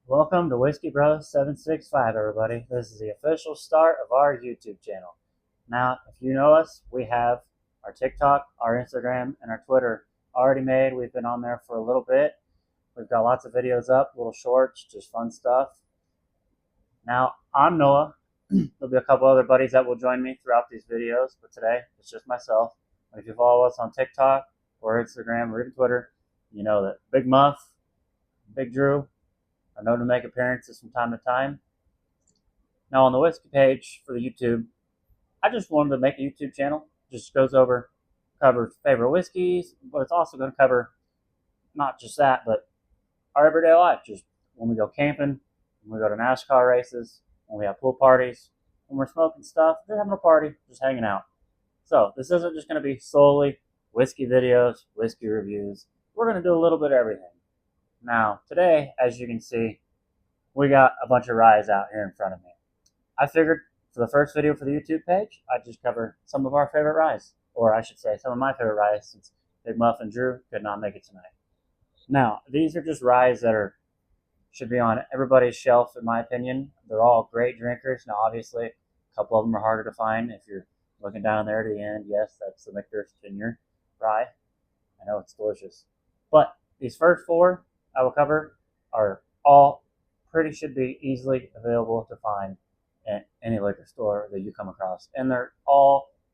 Welcome to Whiskeybros 765, everybody. This is the official start of our YouTube channel. Now, if you know us, we have our TikTok, our Instagram, and our Twitter already made. We've been on there for a little bit. We've got lots of videos up, little shorts, just fun stuff. Now, I'm Noah. There'll be a couple other buddies that will join me throughout these videos, but today it's just myself. And if you follow us on TikTok or Instagram or even Twitter, you know that Big Muff, Big Drew, are known to make appearances from time to time. Now on the whiskey page for the YouTube, I just wanted to make a YouTube channel. Just goes over, covers favorite whiskeys, but it's also going to cover not just that, but our everyday life. Just when we go camping, when we go to NASCAR races, when we have pool parties, when we're smoking stuff, just having a party, just hanging out. So this isn't just going to be solely whiskey videos, whiskey reviews. We're going to do a little bit of everything. Now, today, as you can see, we got a bunch of Ryes out here in front of me. I figured for the first video for the YouTube page, I'd just cover some of our favorite Ryes, or I should say some of my favorite Ryes, since Big Muff and Drew could not make it tonight. Now, these are just Ryes that should be on everybody's shelf, in my opinion. They're all great drinkers. Now, obviously, a couple of them are harder to find. If you're looking down there to the end, yes, that's the Michter's Tenure Rye. I know it's delicious. But these first four I will cover are all should be easily available to find at any liquor store that you come across. And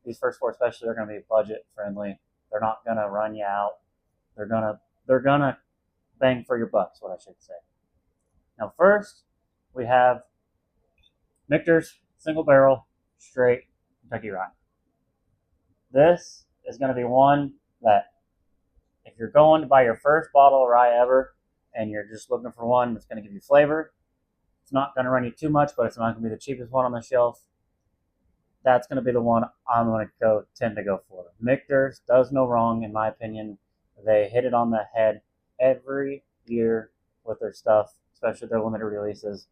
these first four especially, are going to be budget friendly. They're not going to run you out. They're going to bang for your bucks, what I should say. Now first, we have Michter's Single Barrel Straight Kentucky Rye. This is going to be one that if you're going to buy your first bottle of rye ever, and you're just looking for one that's going to give you flavor, it's not going to run you too much, but it's not going to be the cheapest one on the shelf. That's going to be the one I'm going to tend to go for. Michter's does no wrong, in my opinion. They hit it on the head every year with their stuff, especially their limited releases.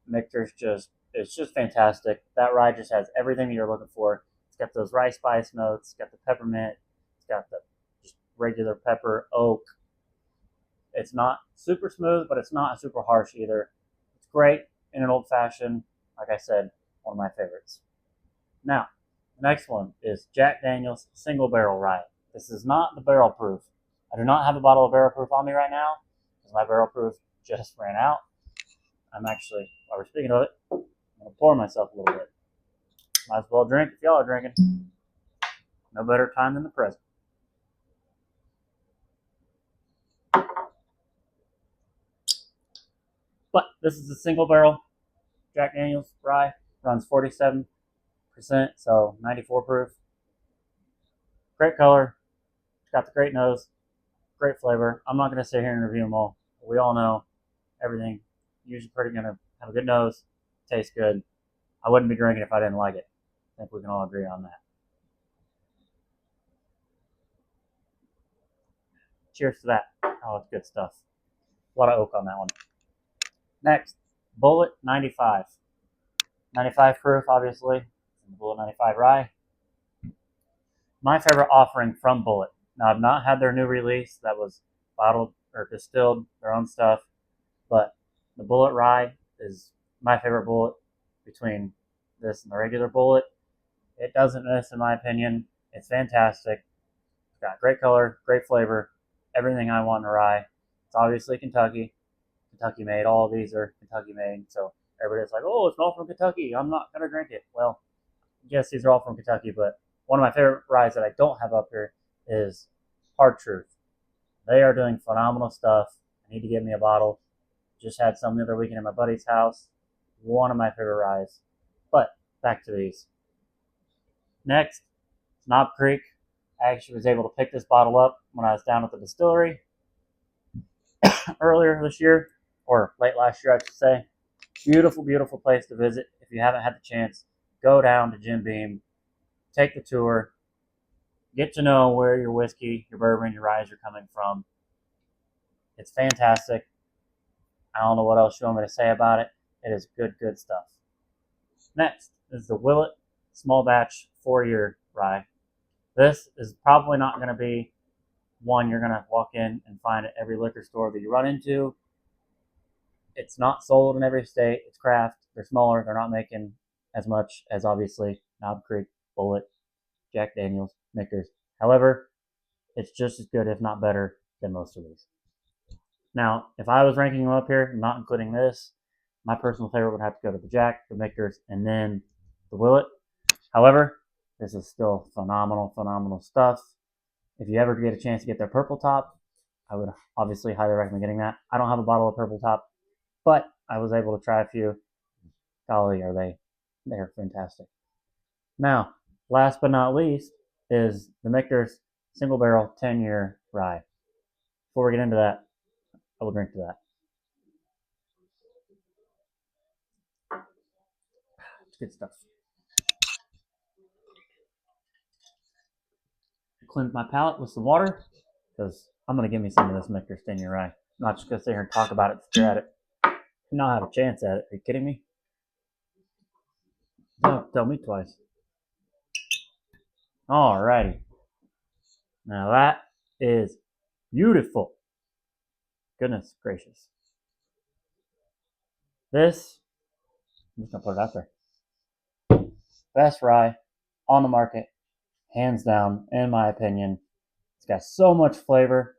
Michter's it's just fantastic. That rye just has everything that you're looking for. It's got those rye spice notes, it's got the peppermint, it's got the just regular pepper, oak. It's not super smooth, but it's not super harsh either. It's great in an old fashioned. Like I said, one of my favorites. Now, the next one is Jack Daniel's Single Barrel Rye. This is not the barrel proof. I do not have a bottle of barrel proof on me right now because my barrel proof just ran out. I'm actually, while we're speaking of it, I'm going to pour myself a little bit. Might as well drink if y'all are drinking. No better time than the present. But this is a single barrel Jack Daniel's rye. Runs 47%, so 94 proof. Great color. It's got the great nose. Great flavor. I'm not going to sit here and review them all. We all know everything. Usually pretty going to have a good nose. Tastes good. I wouldn't be drinking if I didn't like it. I think we can all agree on that. Cheers to that. Oh, it's good stuff. A lot of oak on that one. Next, Bullet 95. 95 proof, obviously. Bullet 95 rye. My favorite offering from Bullet. Now, I've not had their new release that was bottled or distilled, their own stuff, but the Bullet rye is my favorite Bullet between this and the regular Bullet. It doesn't miss, in my opinion. It's fantastic. It's got great color, great flavor, everything I want in a rye. It's obviously Kentucky. Kentucky made. All of these are Kentucky made. So everybody's like, oh, it's all from Kentucky. I'm not going to drink it. Well, yes, these are all from Kentucky, but one of my favorite ryes that I don't have up here is Hard Truth. They are doing phenomenal stuff. I need to get me a bottle. Just had some the other weekend at my buddy's house. One of my favorite ryes. But back to these. Next, Knob Creek. I actually was able to pick this bottle up when I was down at the distillery earlier this year, or late last year, I should say. Beautiful, beautiful place to visit. If you haven't had the chance, go down to Jim Beam, take the tour, get to know where your whiskey, your bourbon, your ryes are coming from. It's fantastic. I don't know what else you want me to say about it. It is good, good stuff. Next is the Willet Small Batch 4-year rye. This is probably not going to be one you're going to walk in and find at every liquor store that you run into. It's not sold in every state. It's craft. They're smaller. They're not making as much as obviously Knob Creek, Bullet, Jack Daniels, Mickers. However, it's just as good, if not better, than most of these. Now, if I was ranking them up here, not including this, my personal favorite would have to go to the Jack, the Mickers, and then the Willet. However, this is still phenomenal, phenomenal stuff. If you ever get a chance to get their purple top, I would obviously highly recommend getting that. I don't have a bottle of purple top, but I was able to try a few. Golly, are they're fantastic. Now, last but not least is the Michter's single barrel 10-year rye. Before we get into that, I will drink to that. It's good stuff. Cleanse my palate with some water because I'm going to give me some of this Michter's 10-year rye. I'm not just going to sit here and talk about it, stare at it. Not have a chance at it. Are you kidding me? Don't tell me twice. Alrighty. Now that is beautiful. Goodness gracious. This, I'm just going to put it out there. Best rye on the market, hands down, in my opinion. It's got so much flavor,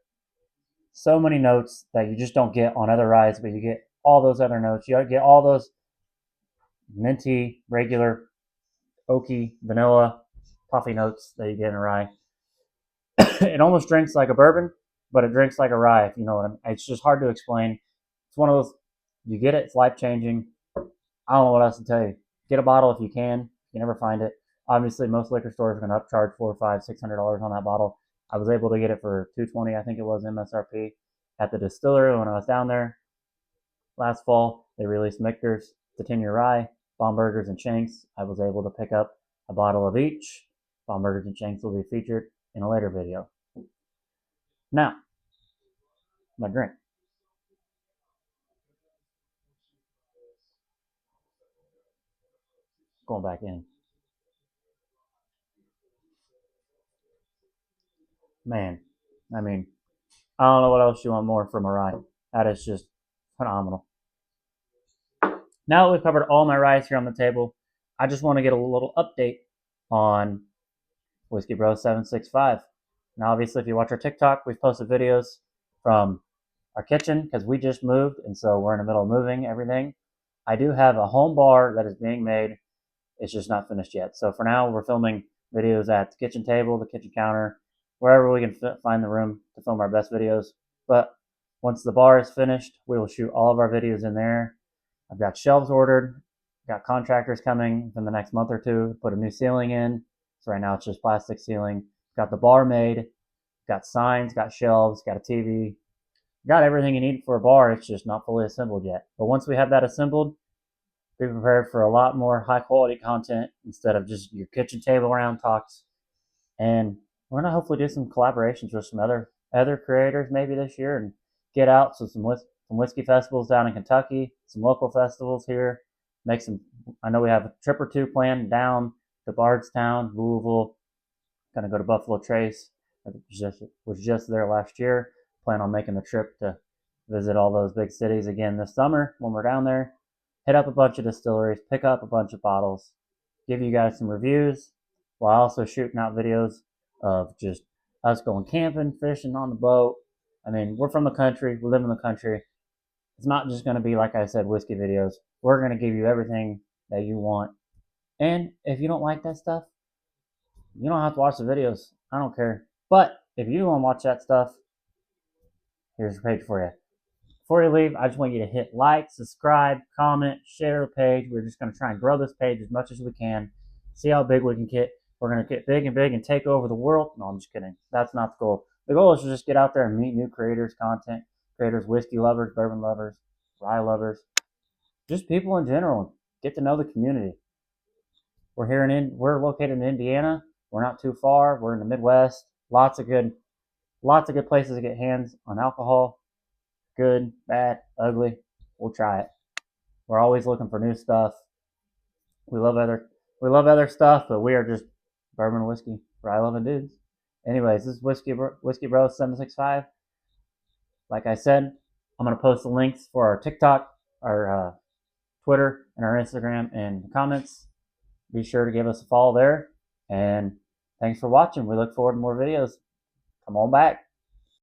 so many notes that you just don't get on other ryes, but you get all those other notes. You get all those minty, regular, oaky, vanilla, toffee notes that you get in a rye. It almost drinks like a bourbon, but it drinks like a rye, if you know what I mean. It's just hard to explain. It's one of those, you get it, it's life changing. I don't know what else to tell you. Get a bottle if you can. You never find it. Obviously, most liquor stores are going to upcharge $400, $500, $600 on that bottle. I was able to get it for $220, I think it was MSRP, at the distillery when I was down there last fall. They released Michter's, the 10-year rye, Baumburgers, and Shanks. I was able to pick up a bottle of each. Baumburgers and Shanks will be featured in a later video. Now, my drink. Going back in. Man, I mean, I don't know what else you want more from a rye. That is just phenomenal. Now that we've covered all my ryes here on the table, I just want to get a little update on Whiskeybros 765. Now, obviously, if you watch our TikTok, we've posted videos from our kitchen because we just moved, and so we're in the middle of moving everything. I do have a home bar that is being made. It's just not finished yet. So for now, we're filming videos at the kitchen table, the kitchen counter, wherever we can find the room to film our best videos. But once the bar is finished, we will shoot all of our videos in there. I've got shelves ordered, got contractors coming in the next month or two to put a new ceiling in. So right now it's just plastic ceiling. Got the bar made, got signs, got shelves, got a TV, got everything you need for a bar. It's just not fully assembled yet. But once we have that assembled, be prepared for a lot more high quality content instead of just your kitchen table round talks. And we're gonna hopefully do some collaborations with some other creators maybe this year and get out to some whiskey festivals down in Kentucky, some local festivals here. Make some. I know we have a trip or two planned down to Bardstown, Louisville. Gonna go to Buffalo Trace. Was just there last year. Plan on making the trip to visit all those big cities again this summer when we're down there. Hit up a bunch of distilleries, pick up a bunch of bottles, give you guys some reviews, while also shooting out videos of just us going camping, fishing on the boat. I mean, we're from the country, we live in the country. It's not just going to be, like I said, whiskey videos. We're going to give you everything that you want. And if you don't like that stuff, you don't have to watch the videos. I don't care. But if you want to watch that stuff, here's a page for you. Before you leave, I just want you to hit like, subscribe, comment, share the page. We're just going to try and grow this page as much as we can. See how big we can get. We're going to get big and take over the world. No, I'm just kidding. That's not the goal. The goal is to just get out there and meet new creators, content creators, whiskey lovers, bourbon lovers, rye lovers, just people in general. Get to know the community. We're located in Indiana. We're not too far. We're in the Midwest. Lots of good places to get hands on alcohol. Good, bad, ugly. We'll try it. We're always looking for new stuff. We love other stuff, but we are just bourbon whiskey, rye loving dudes. Anyways, this is Whiskeybros 765. Like I said, I'm gonna post the links for our TikTok our Twitter and our Instagram in the comments. Be sure to give us a follow there. And thanks for watching. We look forward to more videos. Come on back.